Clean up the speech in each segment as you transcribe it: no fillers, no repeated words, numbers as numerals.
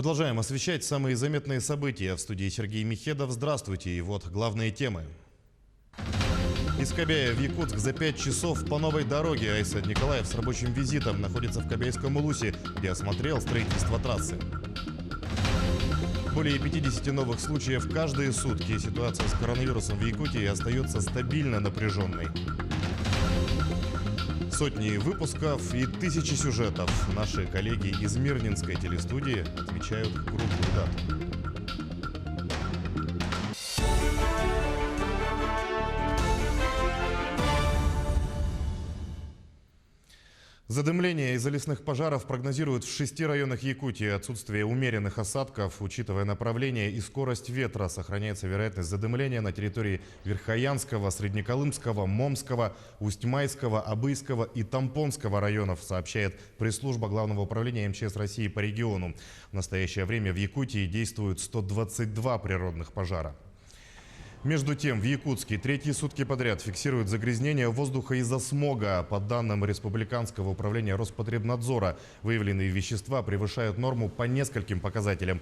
Продолжаем освещать самые заметные события. В студии Сергей Михедов. Здравствуйте. И вот главные темы. Из Кобяя в Якутск за 5 часов по новой дороге. Айсад Николаев с рабочим визитом находится в Кобяйском Улусе, где осмотрел строительство трассы. Более 50 новых случаев каждые сутки. Ситуация с коронавирусом в Якутии остается стабильно напряженной. Сотни выпусков и тысячи сюжетов. Наши коллеги из Мирнинской телестудии отмечают круглую дату. Задымление из-за лесных пожаров прогнозируют в 6 районах Якутии. Отсутствие умеренных осадков, учитывая направление и скорость ветра, сохраняется вероятность задымления на территории Верхоянского, Среднеколымского, Момского, Усть-Майского, Абыйского и Тампонского районов, сообщает пресс-служба Главного управления МЧС России по региону. В настоящее время в Якутии действуют 122 природных пожара. Между тем, в Якутске третьи сутки подряд фиксируют загрязнение воздуха из-за смога. По данным Республиканского управления Роспотребнадзора, выявленные вещества превышают норму по нескольким показателям.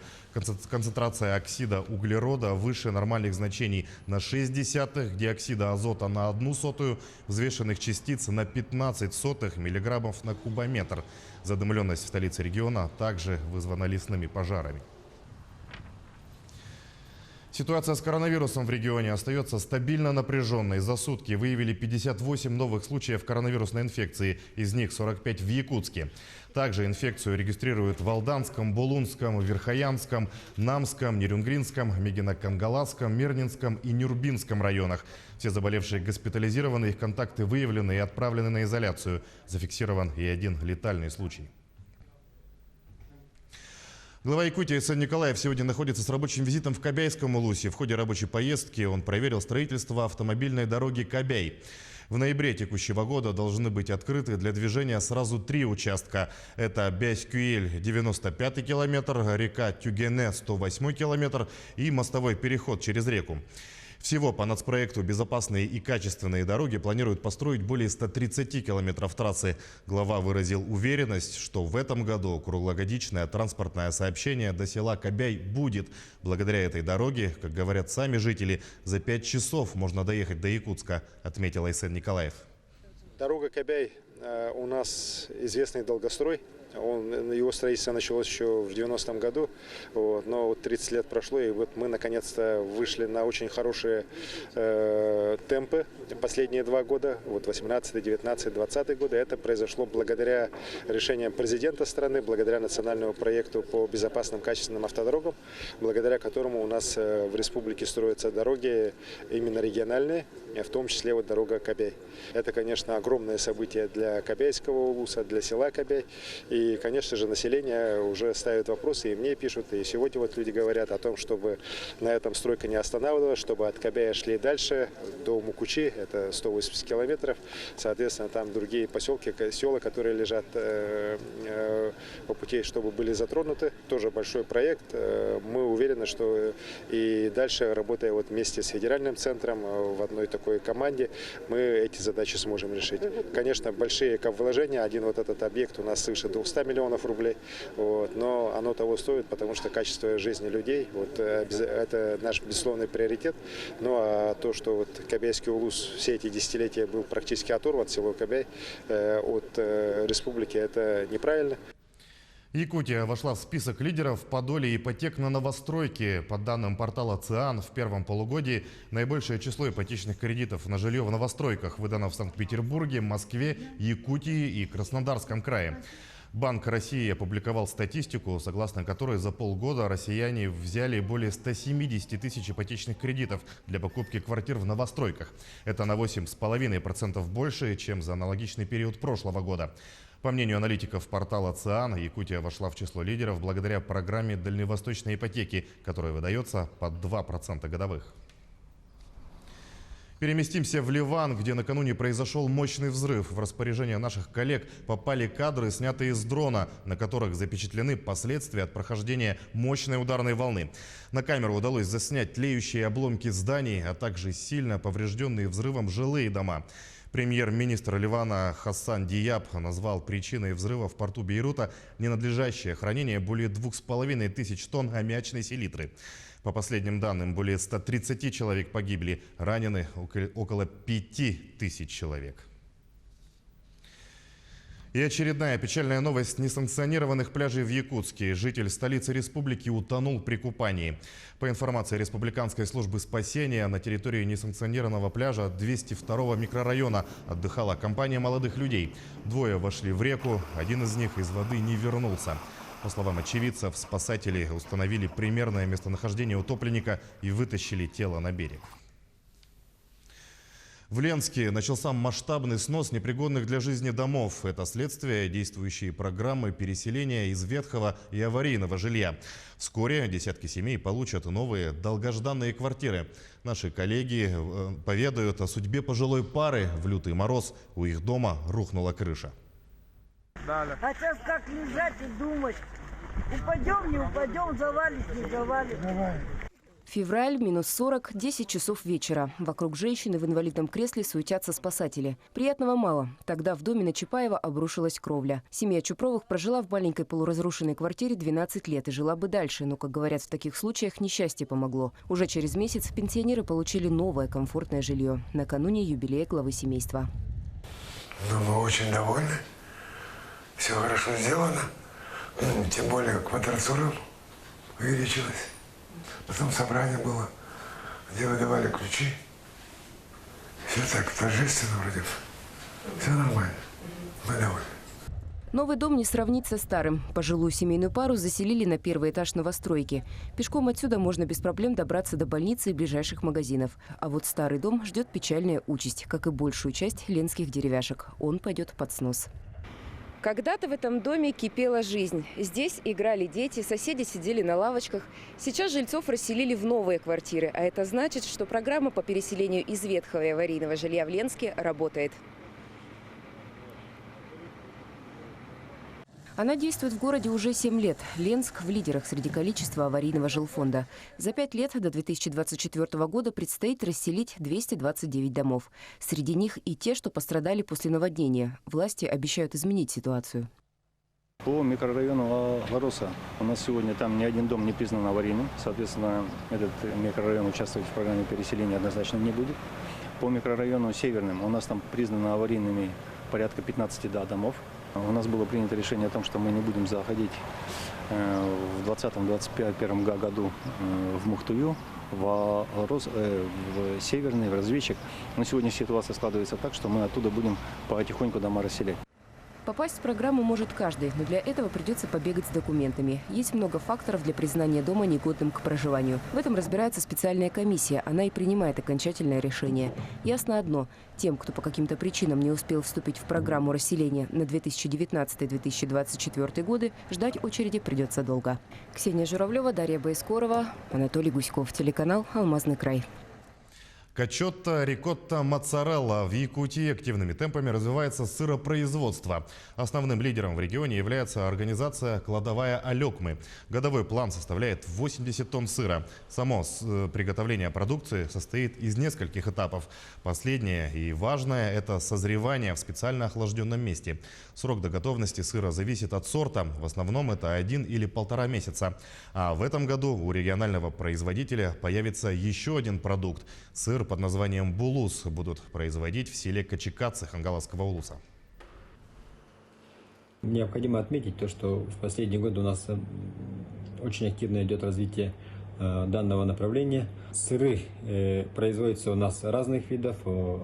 Концентрация оксида углерода выше нормальных значений на 0,6, диоксида азота на 0,01, взвешенных частиц на 0,15 миллиграммов на кубометр. Задымленность в столице региона также вызвана лесными пожарами. Ситуация с коронавирусом в регионе остается стабильно напряженной. За сутки выявили 58 новых случаев коронавирусной инфекции, из них 45 в Якутске. Также инфекцию регистрируют в Алданском, Булунском, Верхоянском, Намском, Нерюнгринском, Мегино-Кангаласском, Мирнинском и Нюрбинском районах. Все заболевшие госпитализированы, их контакты выявлены и отправлены на изоляцию. Зафиксирован и один летальный случай. Глава Якутии Айсад Николаев сегодня находится с рабочим визитом в Кобяйском Улусе. В ходе рабочей поездки он проверил строительство автомобильной дороги Кобяй. В ноябре текущего года должны быть открыты для движения сразу 3 участка. Это Бясь-Кюэль, 95-й километр, река Тюгене, 108-й километр и мостовой переход через реку. Всего по нацпроекту «Безопасные и качественные дороги» планируют построить более 130 километров трассы. Глава выразил уверенность, что в этом году круглогодичное транспортное сообщение до села Кобяй будет. Благодаря этой дороге, как говорят сами жители, за 5 часов можно доехать до Якутска, отметил Айсад Николаев. Дорога Кобяй у нас известный долгострой. Его строительство началось еще в 90-м году, но вот 30 лет прошло, и вот мы наконец-то вышли на очень хорошие темпы последние 2 года, вот 18-й, 19-й, 20-й годы. Это произошло благодаря решениям президента страны, благодаря национальному проекту по безопасным, качественным автодорогам, благодаря которому у нас в республике строятся дороги именно региональные, в том числе вот дорога Кобяй. Это, конечно, огромное событие для Кобяйского улуса, для села Кобяй. И, конечно же, население уже ставит вопросы, и мне пишут, и сегодня вот люди говорят о том, чтобы на этом стройка не останавливалась, чтобы от Кобяя шли дальше, до Мукучи, это 180 километров. Соответственно, там другие поселки, села, которые лежат по пути, чтобы были затронуты. Тоже большой проект. Мы уверены, что и дальше, работая вот вместе с федеральным центром в одной такой команде, мы эти задачи сможем решить. Конечно, большие вложения. Один вот этот объект у нас свыше 200 миллионов рублей, но оно того стоит, потому что качество жизни людей, это наш безусловный приоритет. Ну а то, что вот Кобяйский улус все эти десятилетия был практически оторван, село Кобяй, от республики, это неправильно. Якутия вошла в список лидеров по доле ипотек на новостройки. По данным портала ЦИАН, в первом полугодии наибольшее число ипотечных кредитов на жилье в новостройках выдано в Санкт-Петербурге, Москве, Якутии и Краснодарском крае. Банк России опубликовал статистику, согласно которой за полгода россияне взяли более 170 тысяч ипотечных кредитов для покупки квартир в новостройках. Это на 8,5% больше, чем за аналогичный период прошлого года. По мнению аналитиков портала ЦИАН, Якутия вошла в число лидеров благодаря программе дальневосточной ипотеки, которая выдается под 2% годовых. Переместимся в Ливан, где накануне произошел мощный взрыв. В распоряжение наших коллег попали кадры, снятые с дрона, на которых запечатлены последствия от прохождения мощной ударной волны. На камеру удалось заснять тлеющие обломки зданий, а также сильно поврежденные взрывом жилые дома. Премьер-министр Ливана Хасан Дияб назвал причиной взрыва в порту Бейрута ненадлежащее хранение более 2500 тонн аммиачной селитры. По последним данным, более 130 человек погибли, ранены около 5000 человек. И очередная печальная новость несанкционированных пляжей в Якутске. Житель столицы республики утонул при купании. По информации Республиканской службы спасения, на территории несанкционированного пляжа 202-го микрорайона отдыхала компания молодых людей. Двое вошли в реку, один из них из воды не вернулся. По словам очевидцев, спасатели установили примерное местонахождение утопленника и вытащили тело на берег. В Ленске начался масштабный снос непригодных для жизни домов. Это следствие действующей программы переселения из ветхого и аварийного жилья. Вскоре десятки семей получат новые долгожданные квартиры. Наши коллеги поведают о судьбе пожилой пары. В лютый мороз у их дома рухнула крыша. А сейчас как лежать и думать, упадем, не упадем, завалит, не завалит. Февраль, минус 40, 10 часов вечера. Вокруг женщины в инвалидном кресле суетятся спасатели. Приятного мало. Тогда в доме на Чапаева обрушилась кровля. Семья Чупровых прожила в маленькой полуразрушенной квартире 12 лет и жила бы дальше. Но, как говорят в таких случаях, несчастье помогло. Уже через месяц пенсионеры получили новое комфортное жилье. Накануне юбилея главы семейства. Мы очень довольны. Все хорошо сделано. Тем более квадратура увеличилась. Потом собрание было, где выдавали ключи. Все так торжественно вроде. Все нормально. Мы довольны. Новый дом не сравнится с старым. Пожилую семейную пару заселили на первый этаж новостройки. Пешком отсюда можно без проблем добраться до больницы и ближайших магазинов. А вот старый дом ждет печальная участь, как и большую часть ленских деревяшек. Он пойдет под снос. Когда-то в этом доме кипела жизнь. Здесь играли дети, соседи сидели на лавочках. Сейчас жильцов расселили в новые квартиры. А это значит, что программа по переселению из ветхого и аварийного жилья в Ленске работает. Она действует в городе уже 7 лет. Ленск в лидерах среди количества аварийного жилфонда. За 5 лет до 2024 года предстоит расселить 229 домов. Среди них и те, что пострадали после наводнения. Власти обещают изменить ситуацию. По микрорайону Лароса у нас сегодня там ни один дом не признан аварийным. Соответственно, этот микрорайон участвовать в программе переселения однозначно не будет. По микрорайону Северным у нас там признано аварийными порядка 15 домов. У нас было принято решение о том, что мы не будем заходить в 2020-2021 году в Мухтую, в Северный, в Разведчик. Но сегодня ситуация складывается так, что мы оттуда будем потихоньку дома расселять. Попасть в программу может каждый, но для этого придется побегать с документами. Есть много факторов для признания дома негодным к проживанию. В этом разбирается специальная комиссия. Она и принимает окончательное решение. Ясно одно. Тем, кто по каким-то причинам не успел вступить в программу расселения на 2019-2024 годы, ждать очереди придется долго. Ксения Журавлева, Дарья Боискорова, Анатолий Гуськов. Телеканал «Алмазный край». Качотта, рикотта, моцарелла. В Якутии активными темпами развивается сыропроизводство. Основным лидером в регионе является организация «Кладовая Алекмы». Годовой план составляет 80 тонн сыра. Само приготовление продукции состоит из нескольких этапов. Последнее и важное – это созревание в специально охлажденном месте. Срок до готовности сыра зависит от сорта. В основном это 1 или 1,5 месяца. А в этом году у регионального производителя появится еще один продукт – сыр под названием «Булус» будут производить в селе Качекацы Хангаласского улуса. Необходимо отметить то, что в последние годы у нас очень активно идет развитие данного направления. Сыры производятся у нас разных видов.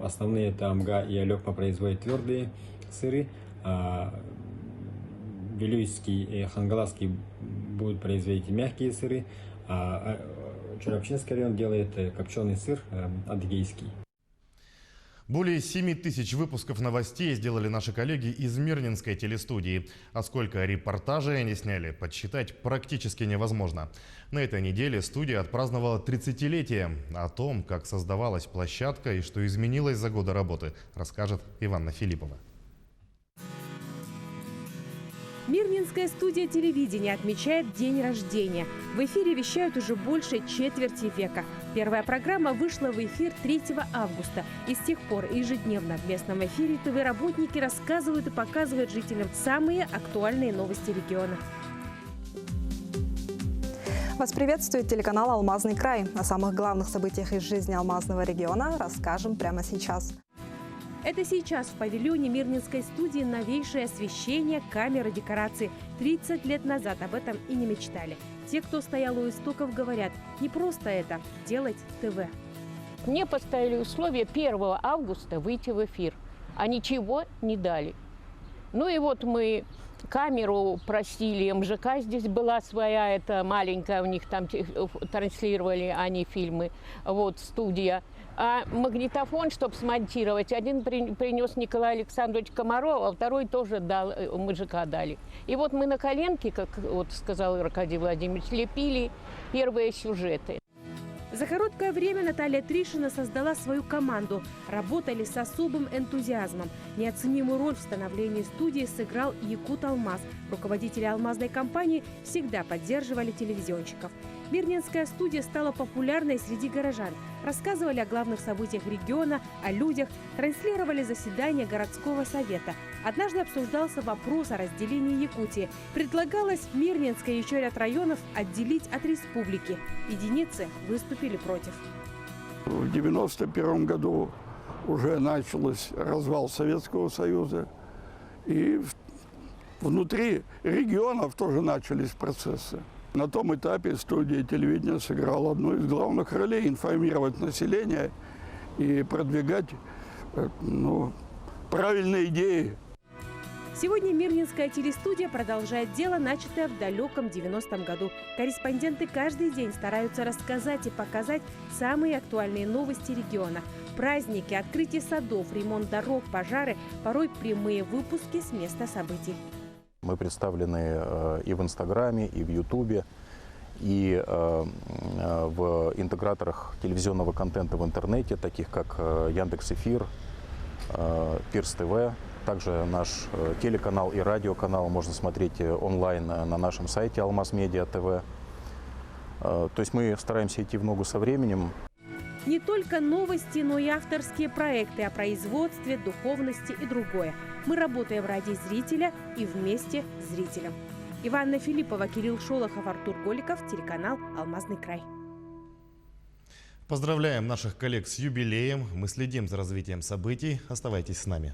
Основные это Амга и Алекма производят твердые сыры. Вилюйский и Хангаласский будут производить мягкие сыры. Чурапчинский район делает копченый сыр адыгейский. Более 7000 выпусков новостей сделали наши коллеги из Мирнинской телестудии. А сколько репортажей они сняли, подсчитать практически невозможно. На этой неделе студия отпраздновала 30-летие. О том, как создавалась площадка и что изменилось за годы работы, расскажет Иванна Филиппова. Мирнинск Мирнинская студия телевидения отмечает день рождения. В эфире вещают уже больше четверти века. Первая программа вышла в эфир 3 августа. И с тех пор ежедневно в местном эфире ТВ-работники рассказывают и показывают жителям самые актуальные новости региона. Вас приветствует телеканал «Алмазный край». О самых главных событиях из жизни Алмазного региона расскажем прямо сейчас. Это сейчас в павильоне Мирнинской студии новейшее освещение, камеры, декорации. 30 лет назад об этом и не мечтали. Те, кто стоял у истоков, говорят, не просто это – делать ТВ. Мне поставили условие 1 августа выйти в эфир, а ничего не дали. Ну и вот мы камеру просили, МЖК здесь была своя, это маленькая, у них там транслировали они фильмы, вот студия. А магнитофон, чтобы смонтировать, один принес Николай Александрович Комаров, а второй тоже дал, МЖК дали. И вот мы на коленке, как вот сказал Аркадий Владимирович, лепили первые сюжеты. За короткое время Наталья Тришина создала свою команду. Работали с особым энтузиазмом. Неоценимую роль в становлении студии сыграл Якут Алмаз. Руководители алмазной компании всегда поддерживали телевизионщиков. Мирнинская студия стала популярной среди горожан. Рассказывали о главных событиях региона, о людях, транслировали заседания городского совета. Однажды обсуждался вопрос о разделении Якутии. Предлагалось Мирнинское и еще ряд районов отделить от республики. Единицы выступили против. В 1991 году уже начался развал Советского Союза. И внутри регионов тоже начались процессы. На том этапе студия телевидения сыграла одну из главных ролей – информировать население и продвигать правильные идеи. Сегодня Мирнинская телестудия продолжает дело, начатое в далеком 90-м году. Корреспонденты каждый день стараются рассказать и показать самые актуальные новости региона. Праздники, открытие садов, ремонт дорог, пожары, порой прямые выпуски с места событий. Мы представлены и в Инстаграме, и в Ютубе, и в интеграторах телевизионного контента в интернете, таких как Яндекс.Эфир, Пирс ТВ. Также наш телеканал и радиоканал можно смотреть онлайн на нашем сайте Алмаз Медиа ТВ. То есть мы стараемся идти в ногу со временем. Не только новости, но и авторские проекты о производстве, духовности и другое. Мы работаем ради зрителя и вместе с зрителем. Иванна Филиппова, Кирилл Шолохов, Артур Голиков, телеканал «Алмазный край». Поздравляем наших коллег с юбилеем. Мы следим за развитием событий. Оставайтесь с нами.